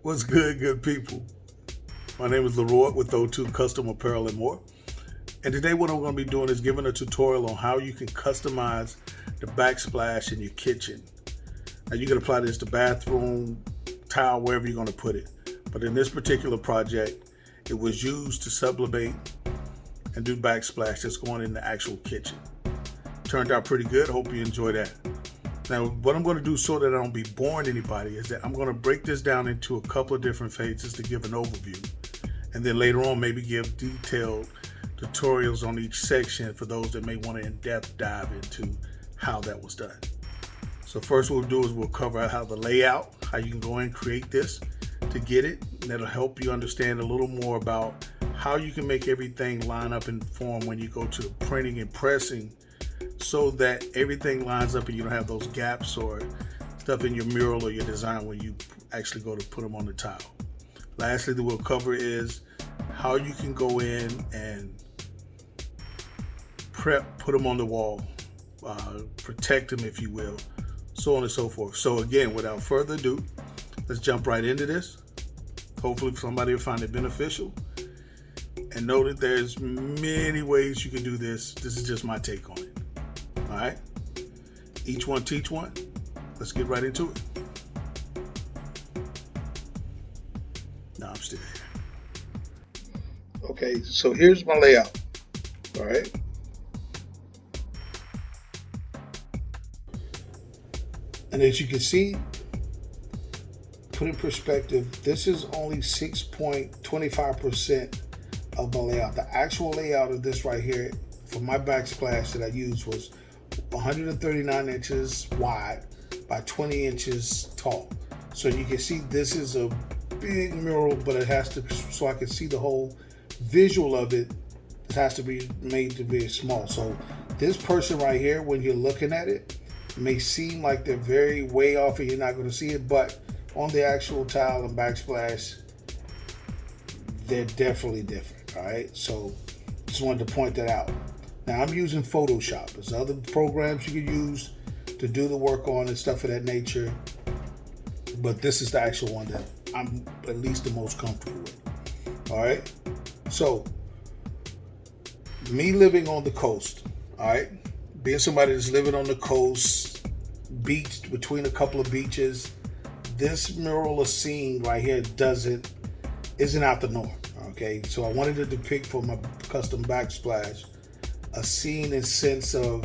What's good people? My name is Leroy with O2 Custom Apparel and more. And today what I'm going to be doing is giving a tutorial on how you can customize the backsplash in your kitchen. Now you can apply this to bathroom, tile, wherever you're going to put it. But in this particular project, it was used to sublimate and do backsplash that's going in the actual kitchen. Turned out pretty good. Hope you enjoy that. Now, what I'm going to do so that I don't be boring anybody is that I'm going to break this down into a couple of different phases to give an overview. And then later on, maybe give detailed tutorials on each section for those that may want to in-depth dive into how that was done. So first what we'll do is we'll cover how the layout, how you can go in and create this to get it. And that'll help you understand a little more about how you can make everything line up and form when you go to the printing and pressing, so that everything lines up and you don't have those gaps or stuff in your mural or your design when you actually go to put them on the tile. Lastly, that we'll cover is how you can go in and put them on the wall, protect them if you will, so on and so forth. So again, without further ado, let's jump right into this. Hopefully somebody will find it beneficial. And know that there's many ways you can do this. This is just my take on it. All right, each one teach one. Let's get right into it. No, I'm still here. Okay, so here's my layout. All right. And as you can see, put in perspective, this is only 6.25% of my layout. The actual layout of this right here for my backsplash that I used was 139 inches wide by 20 inches tall. So you can see this is a big mural, but it has to, so I can see the whole visual of it, it has to be made to be small. So this person right here, when you're looking at it, may seem like they're very way off and you're not going to see it, but on the actual tile and backsplash, they're definitely different. All right, so just wanted to point that out. Now I'm using Photoshop. There's other programs you can use to do the work on and stuff of that nature, but this is the actual one that I'm at least the most comfortable with. All right, so me living on the coast, all right, being somebody that's living on the coast, beach, between a couple of beaches, this mural or scene right here isn't out the norm. Okay, so I wanted to depict for my custom backsplash a scene and sense of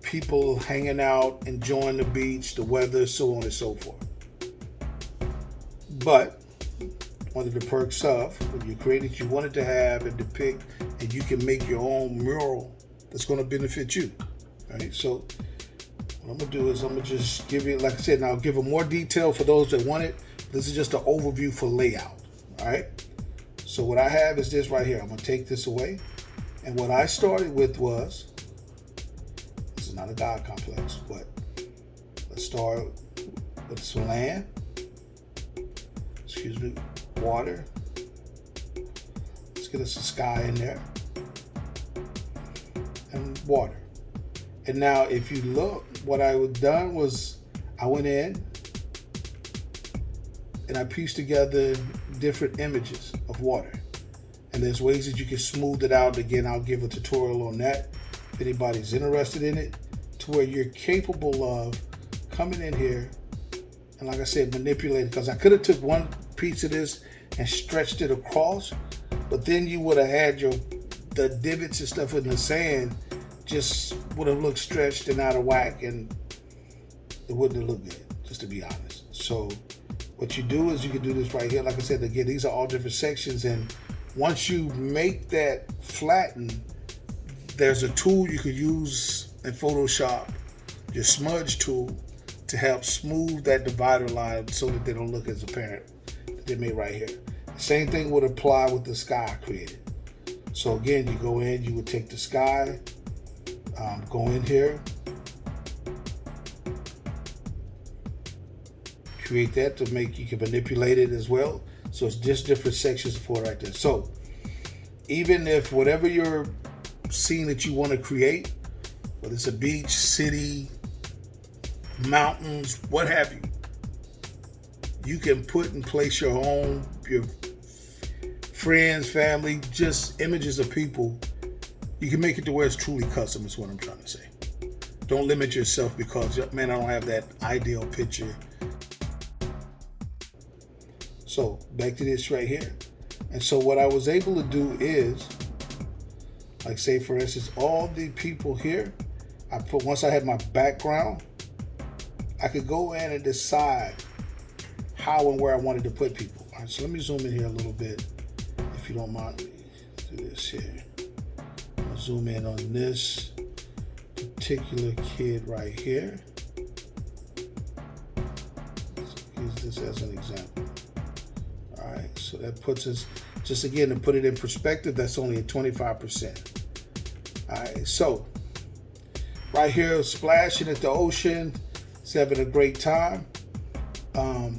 people hanging out, enjoying the beach, the weather, so on and so forth. But one of the perks of when you create it, you wanted to have and depict, and you can make your own mural that's going to benefit you. All right, so what I'm gonna do is I'm gonna just give you, like I said, now I'll give it more detail for those that want it. This is just an overview for layout. All right, so what I have is this right here. I'm gonna take this away. And what I started with was, this is not a God complex, but let's start with some land, water. Let's get us a sky in there, and water. And now if you look, what I had done was I went in and I pieced together different images of water. And there's ways that you can smooth it out. Again, I'll give a tutorial on that if anybody's interested in it, to where you're capable of coming in here and, like I said, manipulating. Because I could have took one piece of this and stretched it across, but then you would have had the divots and stuff in the sand just would have looked stretched and out of whack, and it wouldn't have looked good, just to be honest. So what you do is you can do this right here. Like I said, again, these are all different sections, and once you make that flatten, there's a tool you could use in Photoshop, your smudge tool, to help smooth that divider line so that they don't look as apparent that they made right here. Same thing would apply with the sky I created. So again, you go in, you would take the sky, go in here, create that to make, you can manipulate it as well. So it's just different sections for it right there. So even if whatever your scene that you want to create, whether it's a beach, city, mountains, what have you, You can put and place your home, your friends, family, just images of people. You can make it to where it's truly custom is what I'm trying to say. Don't limit yourself because, man, I don't have that ideal picture. So back to this right here. And so what I was able to do is, like say for instance, all the people here, once I had my background, I could go in and decide how and where I wanted to put people. All right, so let me zoom in here a little bit, if you don't mind. Do this here. I'll zoom in on this particular kid right here. Use this as an example. All right, so that puts us, just again to put it in perspective, that's only at 25%. All right, so right here, splashing at the ocean, he's having a great time. To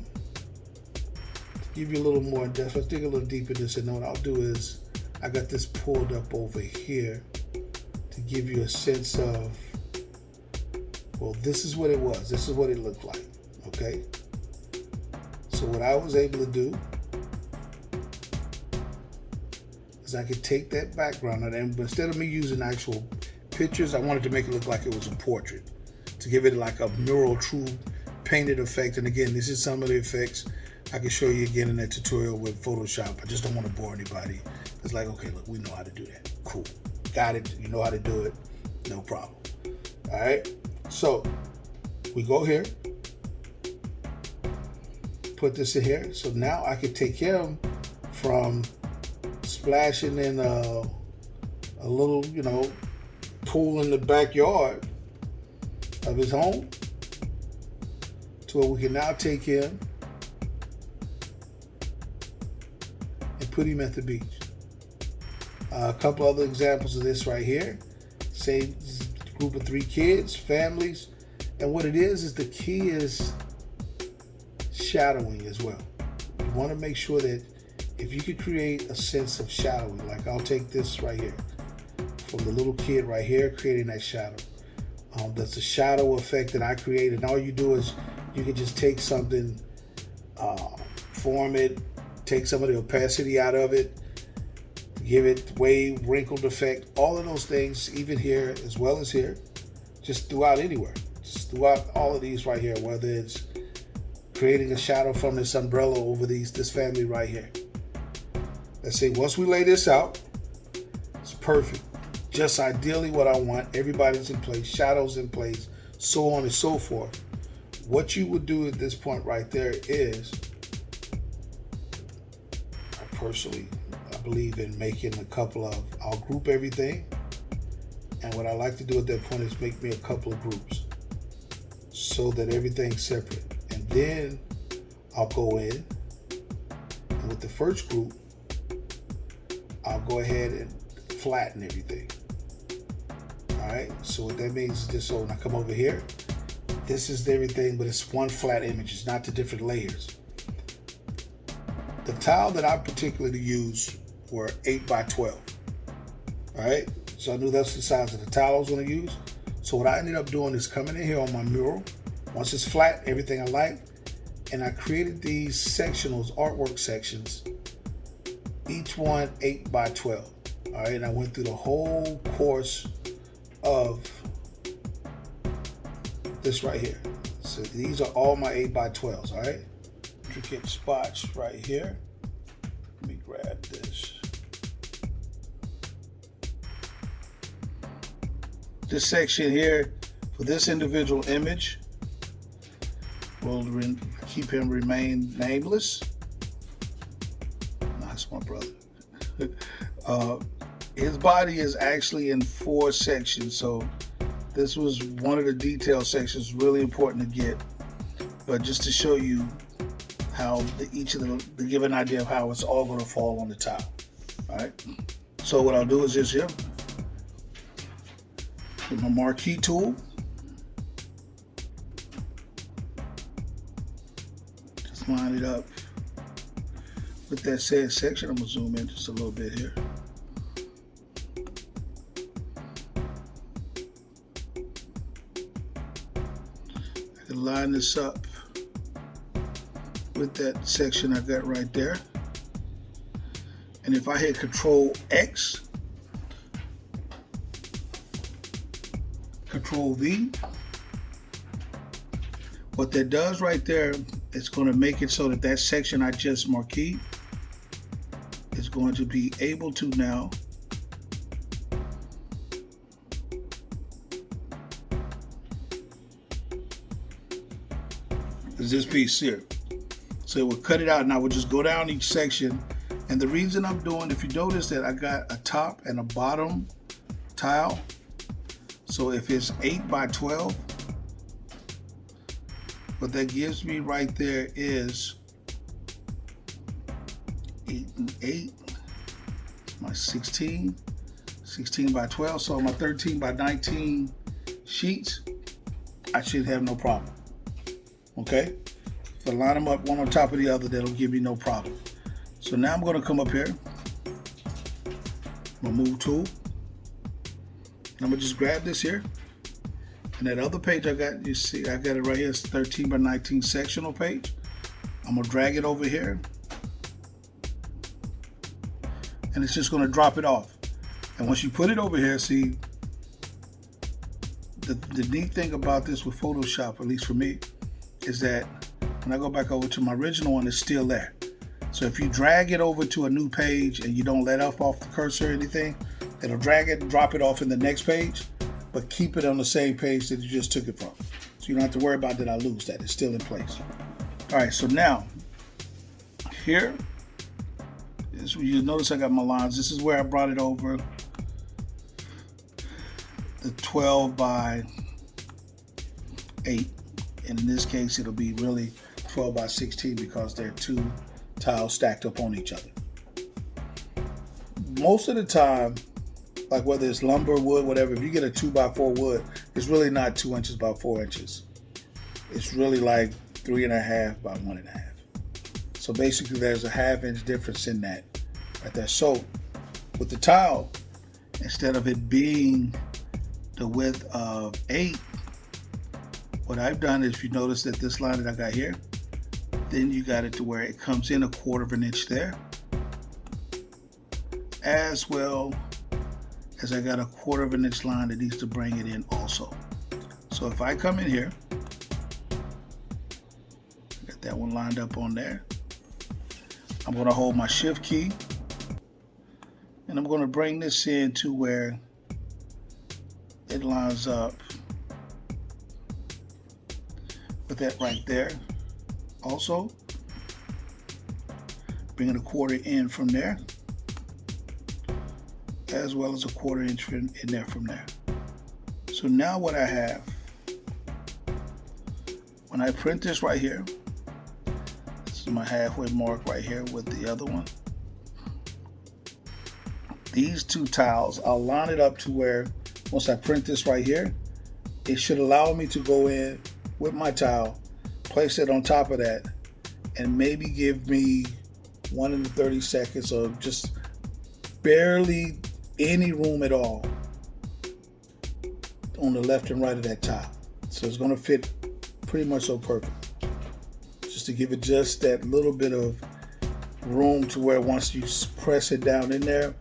give you a little more in depth, let's dig a little deeper in this, and what I'll do is, I got this pulled up over here to give you a sense of, well, this is what it was, this is what it looked like, okay? So what I was able to do is I could take that background, and instead of me using actual pictures, I wanted to make it look like it was a portrait, to give it like a mural, true painted effect. And again, this is some of the effects I can show you again in that tutorial with Photoshop. I just don't want to bore anybody. It's like, okay, look, we know how to do that. Cool. Got it. You know how to do it. No problem. All right. So we go here, put this in here. So now I can take him from splashing in a little, pool in the backyard of his home to where we can now take him and put him at the beach. A couple other examples of this right here. Say group of 3 kids, families, and what it is the key is shadowing as well. You want to make sure that if you could create a sense of shadowing, like I'll take this right here, from the little kid right here, creating that shadow. That's a shadow effect that I created. And all you do is you can just take something, form it, take some of the opacity out of it, give it wave, wrinkled effect, all of those things, even here as well as here, just throughout anywhere. Just throughout all of these right here, whether it's creating a shadow from this umbrella over this family right here. Let's say once we lay this out, it's perfect. Just ideally what I want. Everybody's in place, shadows in place, so on and so forth. What you would do at this point right there is, I believe in making a couple of, I'll group everything. And what I like to do at that point is make me a couple of groups so that everything's separate. And then I'll go in, and with the first group, I'll go ahead and flatten everything. All right, so what that means is this, so when I come over here, this is everything, but it's one flat image. It's not the different layers. The tile that I particularly used were 8x12. All right, so I knew that's the size of the tile I was going to use. So what I ended up doing is coming in here on my mural. Once it's flat, everything I like, and I created these sectionals, artwork sections, each one 8x12. All right, and I went through the whole course of this right here. So these are all my 8x12s, all right? Intricate spots right here. Let me grab this. This section here, for this individual image, will keep him remain nameless. That's my brother. His body is actually in 4 sections, so this was one of the detail sections, really important to get. But just to show you how each of the give an idea of how it's all going to fall on the tile. All right. So what I'll do is just here, with my marquee tool, just line it up with that said section. I'm gonna zoom in just a little bit here. I can line this up with that section I got right there. And if I hit Control X, Control V, what that does right there, it's going to make it so that that section I just marqueed is going to be able to now is this piece here. So it will cut it out and I will just go down each section. And the reason I'm doing, if you notice that I got a top and a bottom tile. So if it's 8 by 12, what that gives me right there is 8 and 8, my 16 by 12. So my 13 by 19 sheets, I should have no problem. Okay? If I line them up one on top of the other, that'll give me no problem. So now I'm going to come up here, my move tool, and I'm going to just grab this here. And that other page I got, you see, I got it right here, it's 13 by 19 sectional page. I'm going to drag it over here. And it's just going to drop it off. And once you put it over here, see, the neat thing about this with Photoshop, at least for me, is that when I go back over to my original one, it's still there. So if you drag it over to a new page and you don't let off the cursor or anything, it'll drag it and drop it off in the next page, but keep it on the same page that you just took it from. So you don't have to worry about that I lose that. It's still in place. All right, so now here is where you notice I got my lines. This is where I brought it over the 12 by 8. And in this case, it'll be really 12 by 16 because they're two tiles stacked up on each other. Most of the time, like whether it's lumber, wood, whatever, if you get a 2 by 4 wood, it's really not 2 inches by 4 inches. It's really like 3.5 by 1.5. So basically there's a 1/2 inch difference in that right there. So with the tile, instead of it being the width of 8, what I've done is, if you notice that this line that I got here, then you got it to where it comes in 1/4 inch there, as well as I got 1/4 inch line that needs to bring it in also. So if I come in here, got that one lined up on there, I'm going to hold my shift key and I'm going to bring this in to where it lines up with that right there. Also, bringing 1/4 in from there, as well as 1/4 inch in there from there. So now what I have, when I print this right here, this is my halfway mark right here with the other one. These two tiles, I'll line it up to where once I print this right here, it should allow me to go in with my tile, place it on top of that, and maybe give me 1 in 30 seconds of just barely any room at all on the left and right of that tile. So it's going to fit pretty much so perfect. Just to give it just that little bit of room to where once you press it down in there,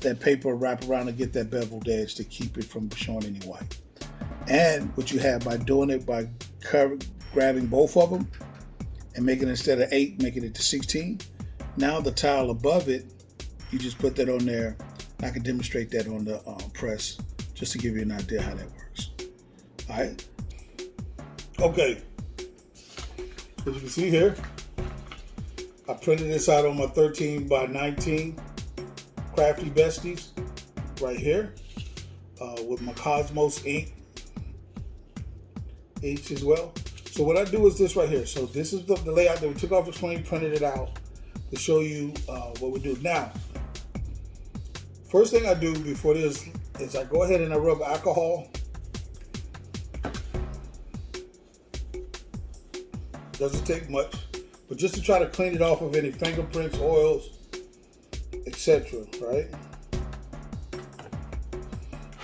that paper will wrap around and get that beveled edge to keep it from showing any white. And what you have by doing it, by grabbing both of them and making it, instead of 8, making it to 16, now the tile above it, you just put that on there. I can demonstrate that on the press just to give you an idea how that works. All right. Okay. As you can see here, I printed this out on my 13 by 19 Crafty Besties right here with my Cosmos ink as well. So what I do is this right here. So this is the layout that we took off the screen, printed it out to show you what we do. Now, first thing I do before this is I go ahead and I rub alcohol. Doesn't take much, but just to try to clean it off of any fingerprints, oils, etc. Right?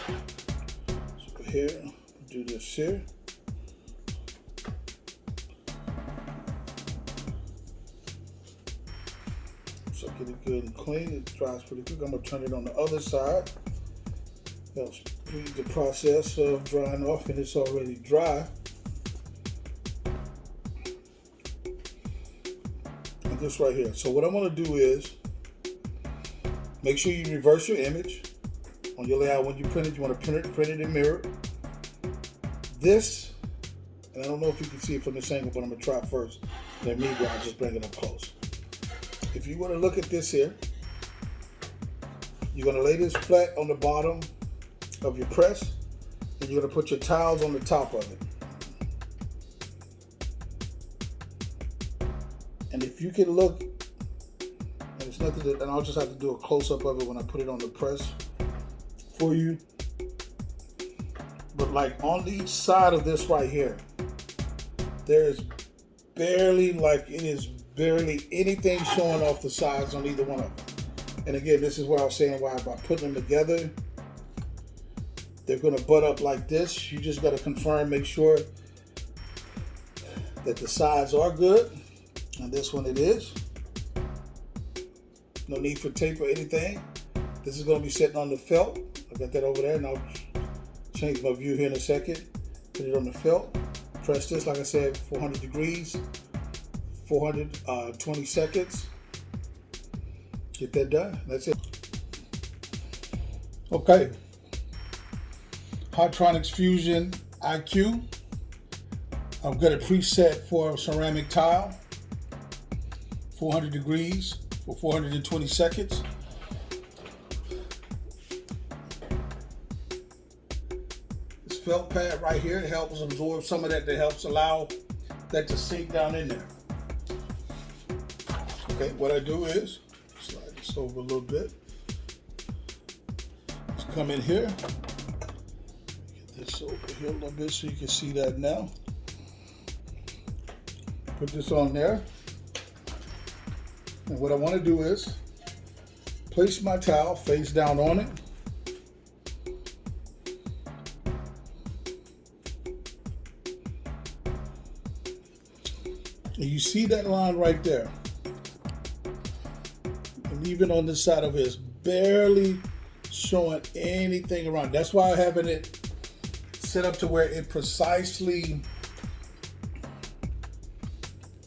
So here, do this here. So get it good and clean. It dries pretty quick. I'm gonna turn it on the other side. Helps speed the process of drying off, and it's already dry. And this right here. So what I'm gonna do is make sure you reverse your image on your layout. When you print it, you want to print it in mirror. This, and I don't know if you can see it from this angle, but I'm gonna try first. Then maybe I'll just bring it up close. If you want to look at this here, you're gonna lay this flat on the bottom of your press, and you're gonna put your tiles on the top of it. And if you can look, and it's nothing that, and I'll just have to do a close-up of it when I put it on the press for you. But like on each side of this right here, there is barely, like it is barely anything showing off the sides on either one of them. And again, this is what I was saying, why by putting them together, they're gonna butt up like this. You just gotta confirm, make sure that the sides are good. And this one it is. No need for tape or anything. This is gonna be sitting on the felt. I got that over there, and I'll change my view here in a second. Put it on the felt. Press this, like I said, 400 degrees, 420 seconds. Get that done. That's it. Okay. Hotronix Fusion IQ. I've got a preset for ceramic tile. 400 degrees for 420 seconds. This felt pad right here, it helps absorb some of that, helps allow that to sink down in there. Okay, what I do is slide this over a little bit. Let's come in here. Get this over here a little bit so you can see that now. Put this on there. And what I want to do is place my towel face down on it. And you see that line right there. And even on this side of it, it's barely showing anything around. That's why I'm having it set up to where it precisely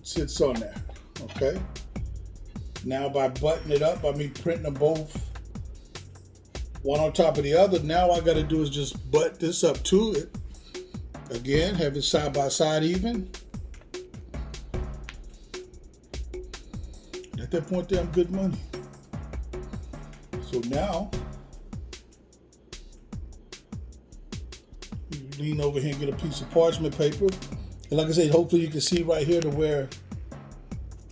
sits on there, okay? Now by buttoning it up, by me printing them both one on top of the other, now all I gotta do is just butt this up to it. Again, have it side by side even. And at that point there, I'm good money. So now, you lean over here and get a piece of parchment paper. And like I said, hopefully you can see right here to where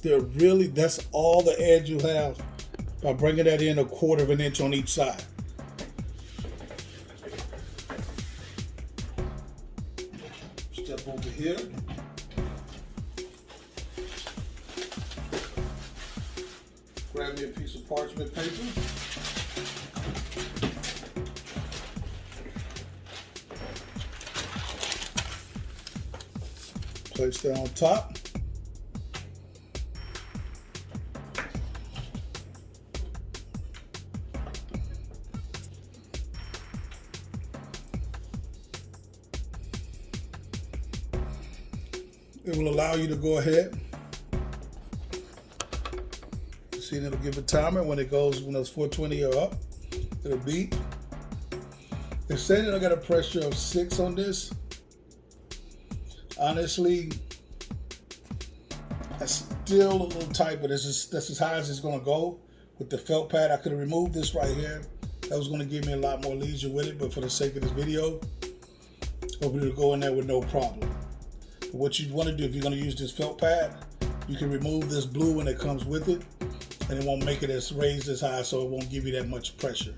that's all the edge you have by bringing that in 1/4 of an inch on each side. Step over here. Grab me a piece of parchment paper. Place that on top. It will allow you to go ahead. See, it'll give a timer when it's 420 or up. It'll beep. They're saying that I got a pressure of 6 on this. Honestly, that's still a little tight, but that's as high as it's gonna go with the felt pad. I could have removed this right here. That was gonna give me a lot more leisure with it, but for the sake of this video, I'll be able to go in there with no problem. But what you wanna do if you're gonna use this felt pad, you can remove this blue one that comes with it, and it won't make it as raised as high, so it won't give you that much pressure.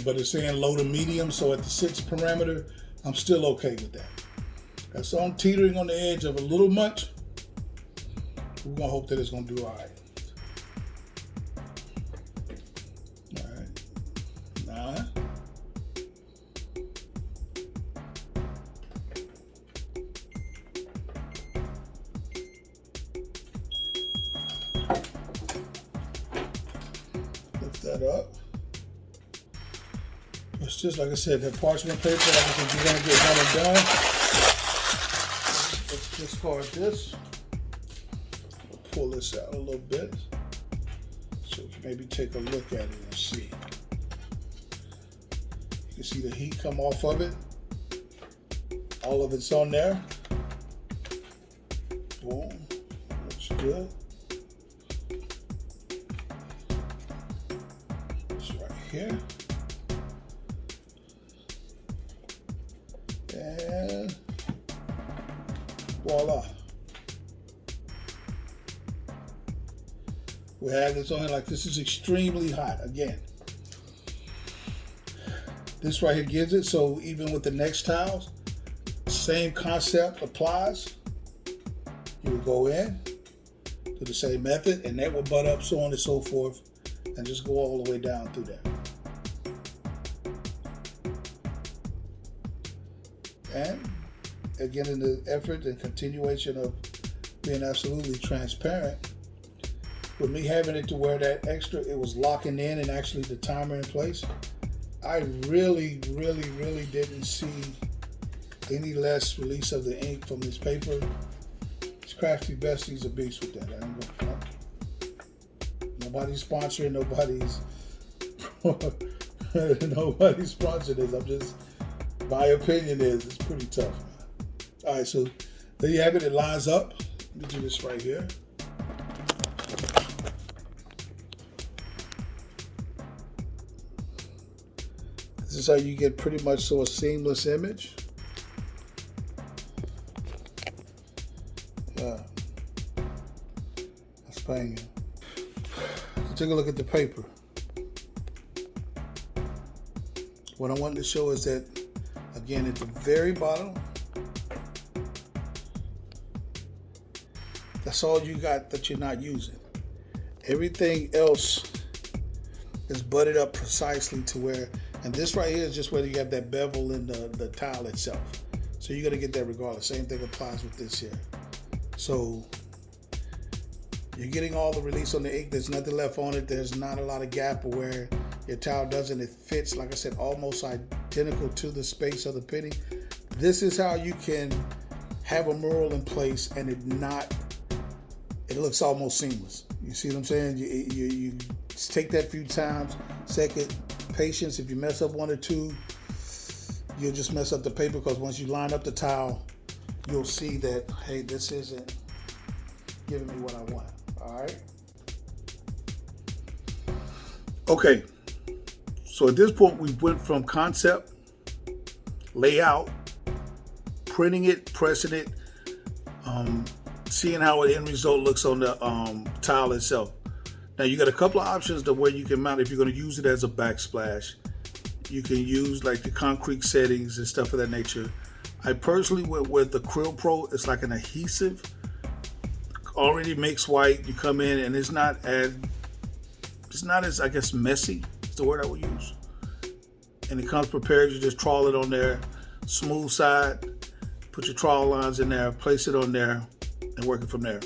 But it's saying low to medium, so at the 6 parameter, I'm still okay with that. So I'm teetering on the edge of a little much. We're gonna hope that it's gonna do all right. All right, 9. that up. It's just like I said, that parchment paper, like I said, you're gonna get one and done. Let's discard this. We'll pull this out a little bit. So we can maybe take a look at it and see. You can see the heat come off of it. All of it's on there. Boom. Looks good. It's right here. And voila. We have this on here. Like, this is extremely hot. Again, this right here gives it, so even with the next tiles, same concept applies. You would go in, do the same method, and that will butt up, so on and so forth, and just go all the way down through there. And again, in the effort and continuation of being absolutely transparent, with me having it to where that extra, it was locking in and actually the timer in place, I really didn't see any less release of the ink from this paper. This Crafty Bestie's a beast with that. I ain't gonna front. Nobody's sponsoring, nobody's sponsoring this. I'm just, my opinion is it's pretty tough, man. All right, so there you have it. It lines up. Let me do this right here. This is how you get pretty much so a seamless image. Yeah, that's banging. So take a look at the paper. What I wanted to show is that, again, at the very bottom, that's all you got that you're not using. Everything else is butted up precisely to where, and this right here is just where you have that bevel in the tile itself. So you're gonna get that regardless. Same thing applies with this here. So you're getting all the release on the ink. There's nothing left on it. There's not a lot of gap where your tile doesn't. It fits, like I said, almost identical to the space of the penny. This is how you can have a mural in place and it looks almost seamless. You see what I'm saying? You just take that few times. Second, patience. If you mess up one or two, you'll just mess up the paper, because once you line up the tile, you'll see that, hey, this isn't giving me what I want. All right? Okay. So at this point, we went from concept, layout, printing it, pressing it, seeing how the end result looks on the tile itself. Now you got a couple of options to where you can mount if you're going to use it as a backsplash. You can use like the concrete settings and stuff of that nature. I personally went with the Krill Pro. It's like an adhesive, already makes white. You come in and it's not as I guess messy. Is the word I would use. And it comes prepared. You just trawl it on there, smooth side. Put your trowel lines in there, place it on there, and work it from there.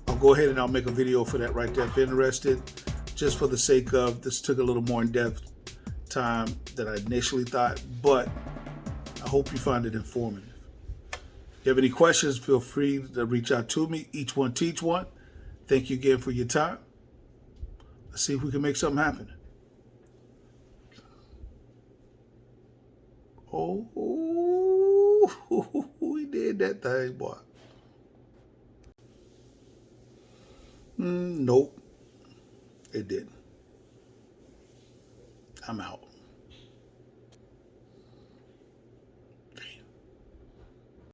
I'll go ahead and I'll make a video for that right there if you're interested. Just for the sake of, this took a little more in-depth time than I initially thought, but I hope you find it informative. If you have any questions, feel free to reach out to me. Each one teach one. Thank you again for your time. Let's see if we can make something happen. Oh, we did that thing, boy. Nope, it didn't. I'm out.